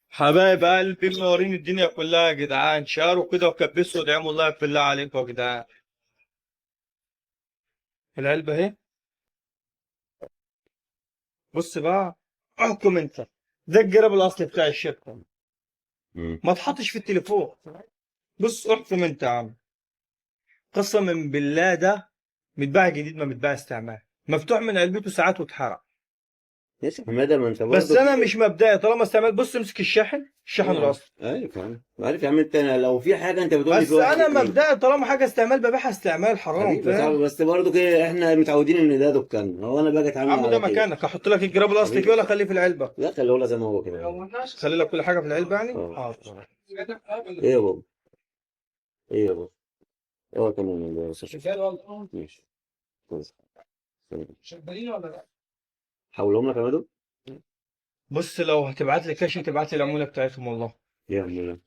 حبايب قلبي منورين الدنيا كلها يا جدعان، شاروا كده وكبسوا ودعموا الله بالله عليكم يا جدعان. العلبة اهي. بص بقى، احكم انت. ده الجراب الاصلي بتاع الشركة، مم. ما تحطش في التليفون. بص احكم انت يا عم. قسما بالله ده متباع جديد، ما متباع استعمال، مفتوح من علبته ساعات واتحرق. يا شيخ حماده، ما انت بس برضه انا كده. مش مبدئي طالما استعمال. بص امسك الشاحن اه الاصلي. عارف عارف يا عم، انت لو في حاجه انت بتقول لي في بس واحد انا اتنين. مبدئي طالما حاجه استعمال ببيعها استعمال، حرام، حبيبي يا صاحبي، فاهم؟ بس برضه كده احنا متعودين ان ده دكان، هو انا باجي يا اتعامل عم ده على كده. مكانك، احط لك الجراب الاصلي فيه حبيبي، ولا اخليه في العلبه؟ لا خليه ولا زي ما هو كده. خلي لك كل حاجه في العلبه يعني، اه. حاضر. ايه يا بابا، ايه يا بابا، اوعى كمان ماشي. كويس. سلام. حولهم لك يا مدو. بص لو هتبعت لي كاش تبعت لي العموله بتاعتهم والله. يا عم